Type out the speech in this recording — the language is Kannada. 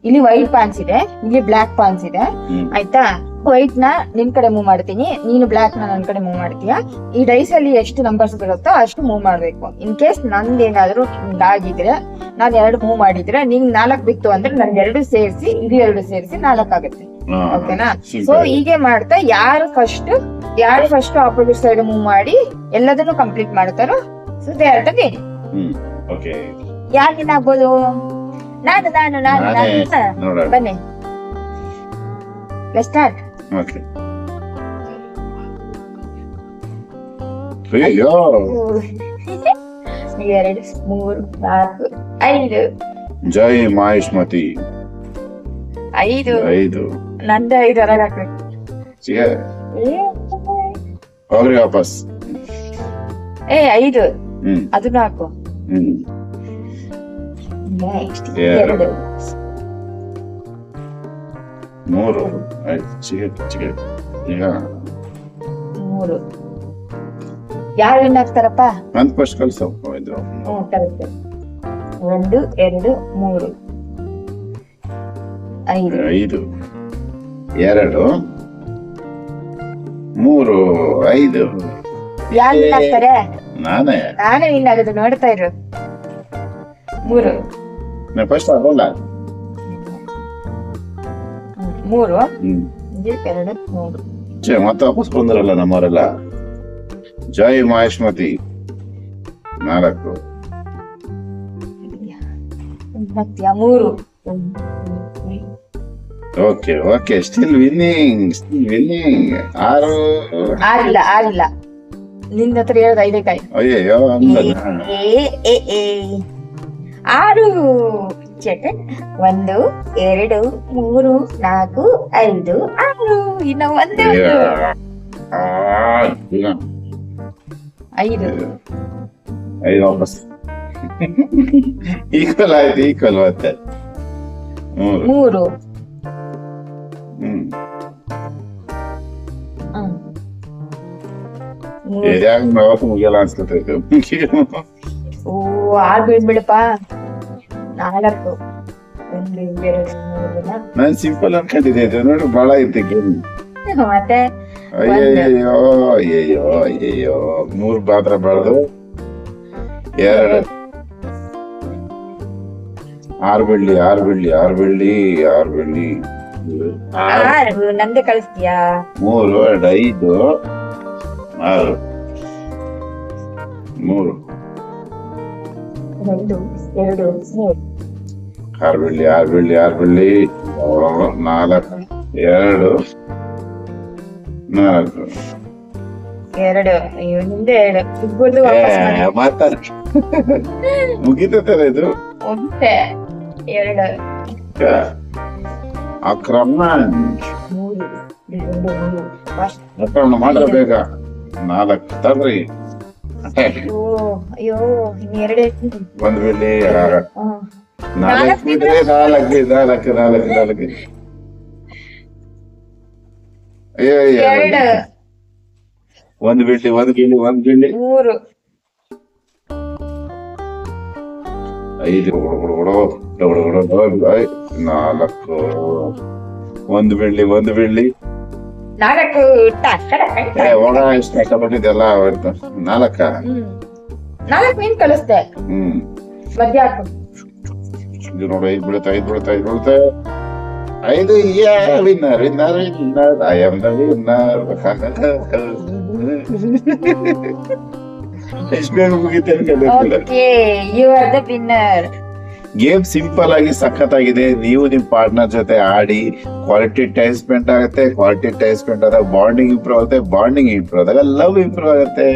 ಇಲ್ಲಿ ವೈಟ್ ಪಾನ್ಸ್ ಇದೆ, ಇಲ್ಲಿ ಬ್ಲಾಕ್ ಪಾನ್ಸ್ ಇದೆ. ಆಯ್ತಾ, ವೈಟ್ ನ ನಿನ್ ಕಡೆ ಮೂವ್ ಮಾಡ್ತೀನಿ, ನೀನು ಬ್ಲಾಕ್ ನ ನನ್ ಕಡೆ ಮೂವ್ ಮಾಡ್ತೀಯ. ಈ ಡೈಸ್ ಅಲ್ಲಿ ಎಷ್ಟು ನಂಬರ್ಸ್ ಬರುತ್ತೋ ಅಷ್ಟು ಮೂವ್ ಮಾಡ್ಬೇಕು. ಇನ್ ಕೇಸ್ ನಂದೇನಾದ್ರೂ ಆಗಿದ್ರೆ ನಾನ್ 2 ಮೂವ್ ಮಾಡಿದ್ರೆ ನಿಂಗ್ 4 ಬಿತ್ತು ಅಂದ್ರೆ ನನ್ 2 ಸೇರಿಸಿ ಇದು 2 ಸೇರಿಸಿ 4 ಆಗುತ್ತೆ. ಓಕೆನಾ? ಸೊ ಹೀಗೆ ಮಾಡ್ತಾ ಯಾರು ಫಸ್ಟ್ ಆಪೋಸಿಟ್ ಸೈಡ್ ಮೂವ್ ಮಾಡಿ ಎಲ್ಲದನ್ನು ಕಂಪ್ಲೀಟ್ ಮಾಡ್ತಾರೋ so they are the win. ಯಾರು ಆಗ್ಬೋದು? ನಾನು ಬನ್ನಿ ಸ್ಟಾರ್ಟ್. ಅಯ್ಯೋ 2 3 4 5. ಜೈ ಮಹೇಶ್ಮತಿ. 5 ನಂದು 5 ಹೊರಗೆ ಹಾಕ್ಬೇಕು. ಹೋಗ್ರಿ ವಾಪಸ್. 5 ಅದನ್ನ ಹಾಕು. 2 3 ಈಗ 3. ಯಾರು ವಿನ್ ಆಗ್ತಾರಪ್ಪ? ನನ್ ಫಸ್ಟ್ ಕಳ್ಸಪ್ಪ. 1 2 3 5 5 2 3 5. ಯಾರು ವಿನ್ ಆಗ್ತಾರೆ? ನಾನೇ ವಿನ್ ಆಗೋದು. ನೋಡ್ತಾ ಇರು. 3 ಫಸ್ಟ್ ಆಗೋಲ್ಲ. 3 2 3. ಮತ್ತೆ ವಾಪಸ್ ಬಂದ್ರಲ್ಲ ನಮ್ಮವರೆಲ್ಲ. ಜೈ ಮಹೇಶ್ಮತಿ. 4 3. Okay still winning 6. ಆರಿಲ್ಲ ನಿನ್ನ ಹತ್ರ ಹೇಳೋದು 5 ಕಾಯಿ. ಅಯ್ಯೋ 6 1 2 3 4 5 6. ಇನ್ನ ಒಂದೇ 5 ವಾಪಸ್. ಈಕ್ವಲ್ ಮತ್ತೆ 3. ಮುಗಿಯಲ್ಲ ಅನ್ಸ್ಕೊತೈತೆ. ಓ 6 ಬೀಳ್ಬಿಡಪ್ಪ. 4 1 2 3. ನಾನ್ ಸಿಂಪಲ್ ಅನ್ಕೊಂಡಿದ್ದೆ, ನೋಡಿ ಬಹಳ ಇತ್ತು ಗೇಮ್. ಮತ್ತೆ ಅಯ್ಯಯ್ಯೋ 3 ಮಾತ್ರ ಬಾಳ್ದು. 2 6 ಬೀಳ್ಲಿ. 6 ನಂದೆ ಕಳಿಸ್ತೀಯಾ? 3 5 6 3 2 2 6 ಬೀಳ್ಲಿ. 4 2 ಅಯ್ಯೋ ನಿಂದೆ 2 ವಾಪಸ್ ಮಾತಾಡ ಮುಗಿತೈತಲ್ಲ ಇದು. 2 ಆಕ್ರಮಣ ಮಾಡ್ರ ಬೇಗ. 4 ತರ್ರಿ. ಅಯ್ಯೋ 2 1 ಬೀಳ್ಲಿ. 4 ಬಿದ್ರೆ 4 ಅಯ್ಯೋ 1 ಬೀಳ್ಲಿ. 3 5 4 1 ಬೀಳ್ಲಿ. 4 ಒಣ ಎಷ್ಟು ಕಷ್ಟಪಟ್ಟಿದ್ದೆಲ್ಲ 4 ಮೀನ್ ಕಳಿಸ್ದೆ. ಮಧ್ಯ ಹಾಕು. ಇದು ನೋಡಿ 5 ಬೀಳುತ್ತೆ. 5 winner. I am the winner. ಎಷ್ಟು ಬೇಗ ಮುಗಿತೆ ಅನ್ಕೊಂಡಿರ್ತಿಲ್ಲ. You are the winner. Game simple ಆಗಿ ಸಖತ್ತಾಗಿದೆ. ನೀವು ನಿಮ್ ಪಾರ್ಟ್ನರ್ ಜೊತೆ ಆಡಿ ಕ್ವಾಲಿಟಿ ಟೈಮ್ ಸ್ಪೆಂಡ್ ಆಗುತ್ತೆ. ಕ್ವಾಲಿಟಿ ಟೈಮ್ ಸ್ಪೆಂಡ್ ಆದಾಗ ಬಾಂಡಿಂಗ್ ಇಂಪ್ರೂವ್ ಆಗುತ್ತೆ. ಬಾಂಡಿಂಗ್ ಇಂಪ್ರೂವ್ ಆದಾಗ ಲವ್ ಇಂಪ್ರೂವ್ ಆಗುತ್ತೆ.